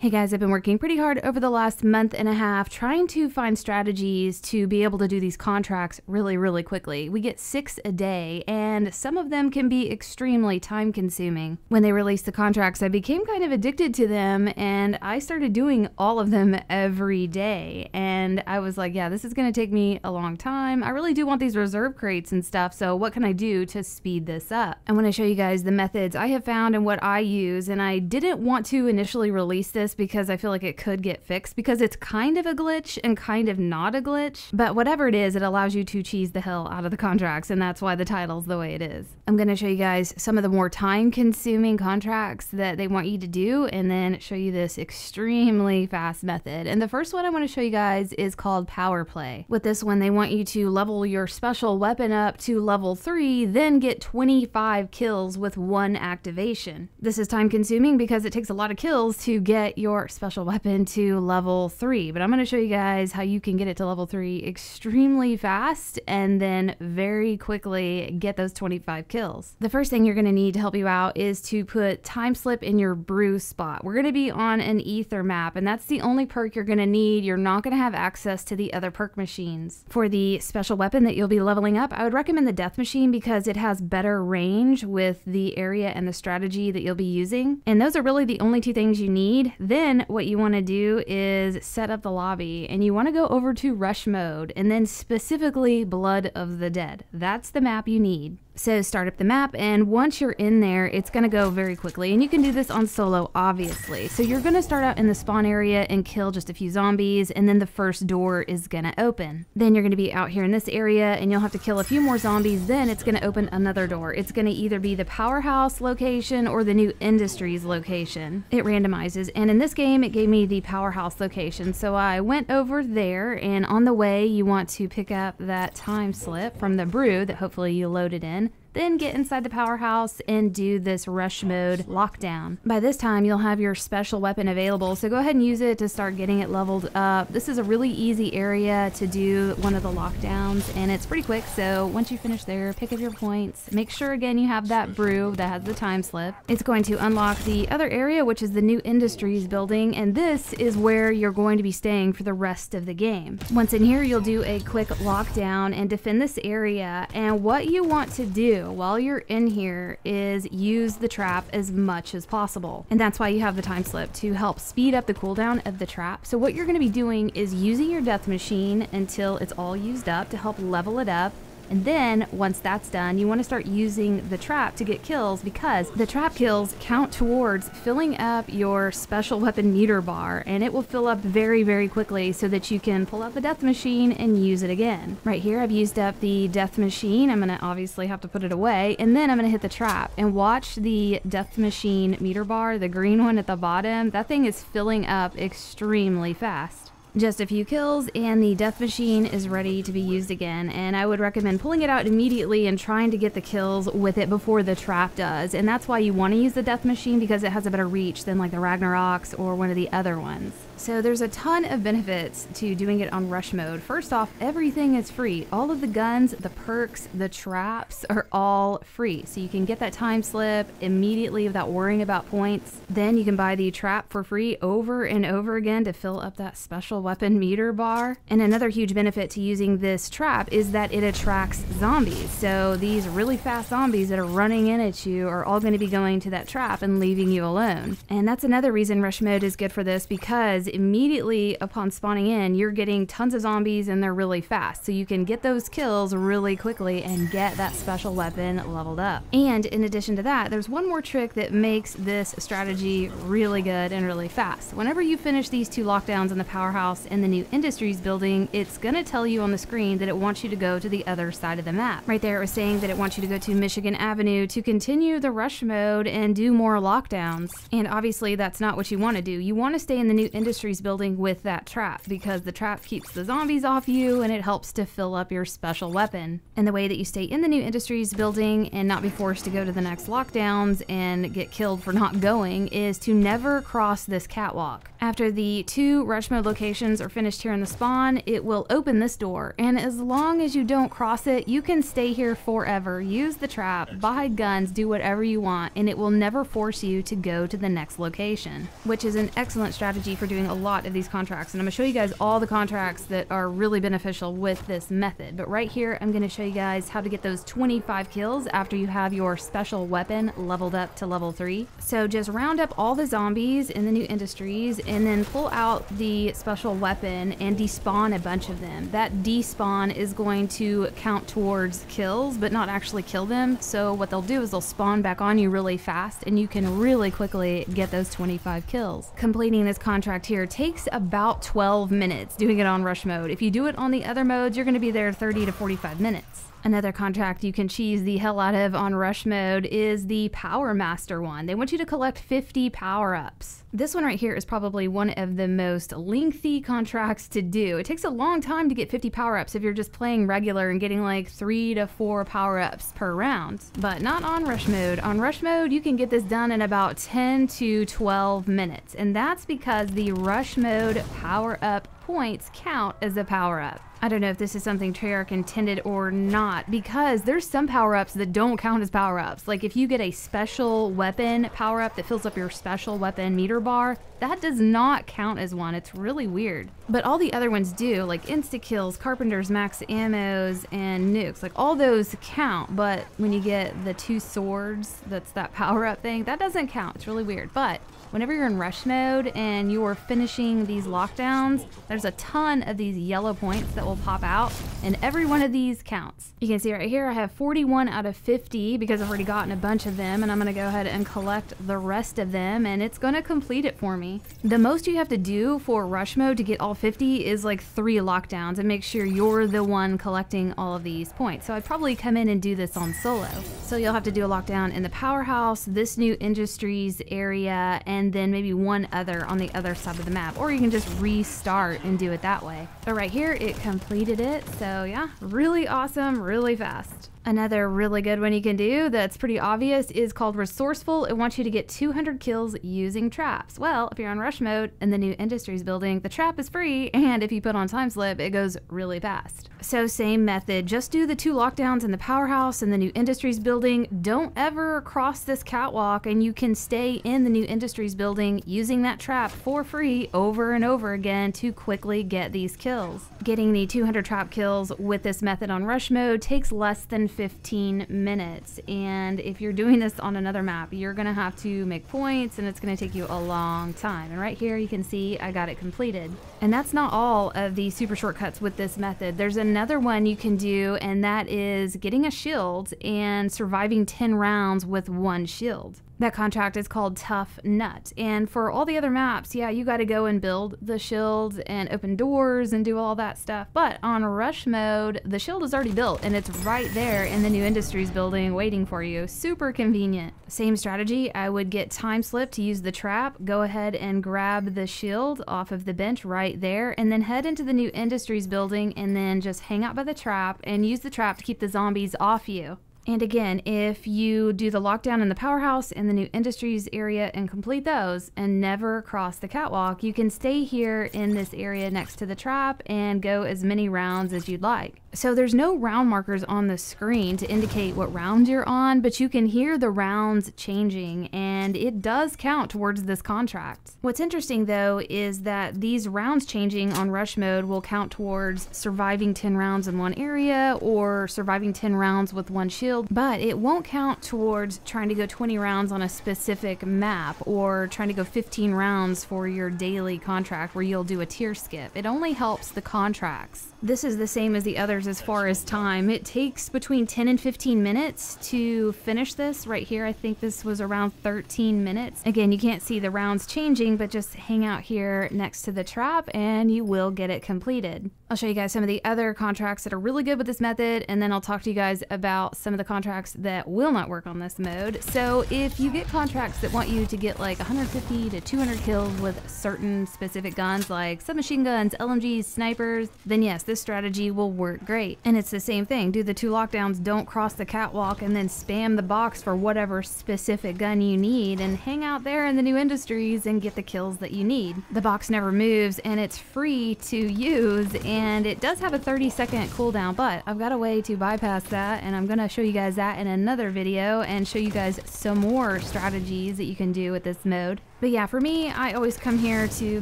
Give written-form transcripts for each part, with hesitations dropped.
Hey guys, I've been working pretty hard over the last month and a half trying to find strategies to be able to do these contracts really quickly. We get 6 a day and some of them can be extremely time consuming. When they released the contracts, I became kind of addicted to them and I started doing all of them every day. And I was like, yeah, this is going to take me a long time. I really do want these reserve crates and stuff. So what can I do to speed this up? I want to show you guys the methods I have found and what I use. And I didn't want to initially release this because I feel like it could get fixed because it's kind of a glitch and kind of not a glitch, but whatever it is, it allows you to cheese the hell out of the contracts, and that's why the title's the way it is. I'm going to show you guys some of the more time-consuming contracts that they want you to do and then show you this extremely fast method. And the first one I want to show you guys is called Power Play. With this one, they want you to level your special weapon up to level 3, then get 25 kills with 1 activation. This is time-consuming because it takes a lot of kills to get your special weapon to level 3, but I'm going to show you guys how you can get it to level 3 extremely fast and then very quickly get those 25 kills. The first thing you're going to need to help you out is to put time slip in your brew spot. We're going to be on an ether map and that's the only perk you're going to need. You're not going to have access to the other perk machines. For the special weapon that you'll be leveling up, I would recommend the death machine because it has better range with the area and the strategy that you'll be using, and those are really the only 2 things you need. Then what you want to do is set up the lobby and you want to go over to rush mode and then specifically Blood of the Dead. That's the map you need. So start up the map, and once you're in there, it's going to go very quickly, and you can do this on solo, obviously. So you're going to start out in the spawn area and kill just a few zombies, and then the first door is going to open. Then you're going to be out here in this area, and you'll have to kill a few more zombies, then it's going to open another door. It's going to either be the Powerhouse location or the New Industries location. It randomizes, and in this game, it gave me the Powerhouse location. So I went over there, and on the way, you want to pick up that time slip from the brew that hopefully you loaded in. Then get inside the Powerhouse and do this rush mode lockdown. By this time, you'll have your special weapon available, so go ahead and use it to start getting it leveled up. This is a really easy area to do one of the lockdowns, and it's pretty quick, so once you finish there, pick up your points. Make sure, again, you have that brew that has the time slip. It's going to unlock the other area, which is the New Industries building, and this is where you're going to be staying for the rest of the game. Once in here, you'll do a quick lockdown and defend this area, and what you want to do while you're in here is use the trap as much as possible. And that's why you have the time slip, to help speed up the cooldown of the trap. So what you're going to be doing is using your death machine until it's all used up to help level it up. And then once that's done, you want to start using the trap to get kills, because the trap kills count towards filling up your special weapon meter bar, and it will fill up very quickly so that you can pull out the death machine and use it again. Right here, I've used up the death machine. I'm going to obviously have to put it away, and then I'm going to hit the trap and watch the death machine meter bar, the green one at the bottom. That thing is filling up extremely fast. Just a few kills and the death machine is ready to be used again, and I would recommend pulling it out immediately and trying to get the kills with it before the trap does. And that's why you want to use the death machine, because it has a better reach than like the Ragnaroks or one of the other ones. So there's a ton of benefits to doing it on rush mode. First off, everything is free. All of the guns, the perks, the traps are all free. So you can get that time slip immediately without worrying about points. Then you can buy the trap for free over and over again to fill up that special weapon meter bar. And another huge benefit to using this trap is that it attracts zombies. So these really fast zombies that are running in at you are all going to be going to that trap and leaving you alone. And that's another reason rush mode is good for this, because immediately upon spawning in, you're getting tons of zombies and they're really fast. So you can get those kills really quickly and get that special weapon leveled up. And in addition to that, there's one more trick that makes this strategy really good and really fast. Whenever you finish these 2 lockdowns in the Powerhouse and the New Industries building, it's going to tell you on the screen that it wants you to go to the other side of the map. Right there, it was saying that it wants you to go to Michigan Avenue to continue the rush mode and do more lockdowns. And obviously that's not what you want to do. You want to stay in the New Industries building with that trap, because the trap keeps the zombies off you and it helps to fill up your special weapon. And the way that you stay in the New Industries building and not be forced to go to the next lockdowns and get killed for not going is to never cross this catwalk. After the 2 rush mode locations locations are finished here in the spawn, it will open this door, and as long as you don't cross it, you can stay here forever. Use the trap, buy guns, do whatever you want, and it will never force you to go to the next location, which is an excellent strategy for doing a lot of these contracts. And I'm going to show you guys all the contracts that are really beneficial with this method. But right here, I'm going to show you guys how to get those 25 kills after you have your special weapon leveled up to level 3. So just round up all the zombies in the new industries and then pull out the special weapon and despawn a bunch of them. That despawn is going to count towards kills, but not actually kill them. So what they'll do is they'll spawn back on you really fast, and you can really quickly get those 25 kills. Completing this contract here takes about 12 minutes doing it on rush mode. If you do it on the other modes, you're going to be there 30 to 45 minutes. Another contract you can cheese the hell out of on rush mode is the Power Master one. They want you to collect 50 power-ups. This one right here is probably one of the most lengthy contracts to do. It takes a long time to get 50 power-ups if you're just playing regular and getting like 3 to 4 power-ups per round, but not on rush mode. On rush mode, you can get this done in about 10 to 12 minutes, and that's because the rush mode power-up points count as a power-up. I don't know if this is something Treyarch intended or not, because there's some power-ups that don't count as power-ups. Like if you get a special weapon power-up that fills up your special weapon meter bar, that does not count as one. It's really weird. But all the other ones do, like insta-kills, Carpenter's max ammos, and nukes. Like all those count, but when you get the 2 swords, that's that power-up thing, that doesn't count. It's really weird. But whenever you're in rush mode and you're finishing these lockdowns, there's a ton of these yellow points that will pop out, and every one of these counts. You can see right here I have 41 out of 50 because I've already gotten a bunch of them, and I'm gonna go ahead and collect the rest of them, and it's gonna complete it for me. The most you have to do for rush mode to get all 50 is like 3 lockdowns and make sure you're the one collecting all of these points. So I'd probably come in and do this on solo. So you'll have to do a lockdown in the powerhouse, this new industries area, and then maybe one other on the other side of the map, or you can just restart and do it that way. But right here it completed it, so yeah, really awesome, really fast. Another really good one you can do that's pretty obvious is called Resourceful. It wants you to get 200 kills using traps. Well, if you're on rush mode in the new industries building, the trap is free, and if you put on time slip, it goes really fast. So same method, just do the 2 lockdowns in the powerhouse and the new industries building. Don't ever cross this catwalk, and you can stay in the new industries building using that trap for free over and over again to quickly get these kills. Getting the 200 trap kills with this method on rush mode takes less than 15 minutes, and if you're doing this on another map, you're gonna have to make points, and it's gonna take you a long time. And right here you can see I got it completed. And that's not all of the super shortcuts with this method. There's another one you can do, and that is getting a shield and surviving 10 rounds with 1 shield. That contract is called Tough Nut. And for all the other maps, yeah, you got to go and build the shield and open doors and do all that stuff. But on rush mode, the shield is already built and it's right there in the new industries building waiting for you. Super convenient. Same strategy, I would get time slip to use the trap, go ahead and grab the shield off of the bench right there, and then head into the new industries building and then just hang out by the trap and use the trap to keep the zombies off you. And again, if you do the lockdown in the powerhouse and the new industries area and complete those and never cross the catwalk, you can stay here in this area next to the trap and go as many rounds as you'd like. So there's no round markers on the screen to indicate what round you're on, but you can hear the rounds changing, and it does count towards this contract. What's interesting though is that these rounds changing on rush mode will count towards surviving 10 rounds in one area or surviving 10 rounds with 1 shield, but it won't count towards trying to go 20 rounds on a specific map or trying to go 15 rounds for your daily contract where you'll do a tier skip. It only helps the contracts. This is the same as the others as far as time. It takes between 10 and 15 minutes to finish this. Right here, I think this was around 13 minutes. Again, you can't see the rounds changing, but just hang out here next to the trap and you will get it completed. I'll show you guys some of the other contracts that are really good with this method, and then I'll talk to you guys about some of the the contracts that will not work on this mode. So if you get contracts that want you to get like 150 to 200 kills with certain specific guns like submachine guns, LMGs, snipers, then yes, this strategy will work great. And it's the same thing. Do the 2 lockdowns, don't cross the catwalk and then spam the box for whatever specific gun you need and hang out there in the new industries and get the kills that you need. The box never moves and it's free to use, and it does have a 30-second cooldown, but I've got a way to bypass that, and I'm gonna show you guys that in another video and show you guys some more strategies that you can do with this mode. But yeah, for me, I always come here to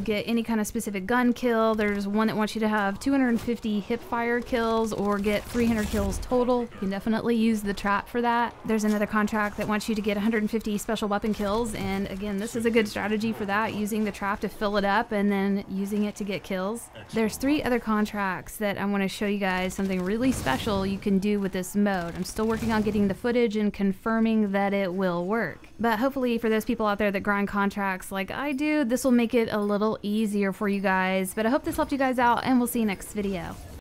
get any kind of specific gun kill. There's one that wants you to have 250 hip fire kills or get 300 kills total. You can definitely use the trap for that. There's another contract that wants you to get 150 special weapon kills, and again, this is a good strategy for that, using the trap to fill it up and then using it to get kills. There's 3 other contracts that I want to show you guys something really special you can do with this mode. I'm still working on getting the footage and confirming that it will work. But hopefully for those people out there that grind contracts like I do, this will make it a little easier for you guys. But I hope this helped you guys out, and we'll see you next video.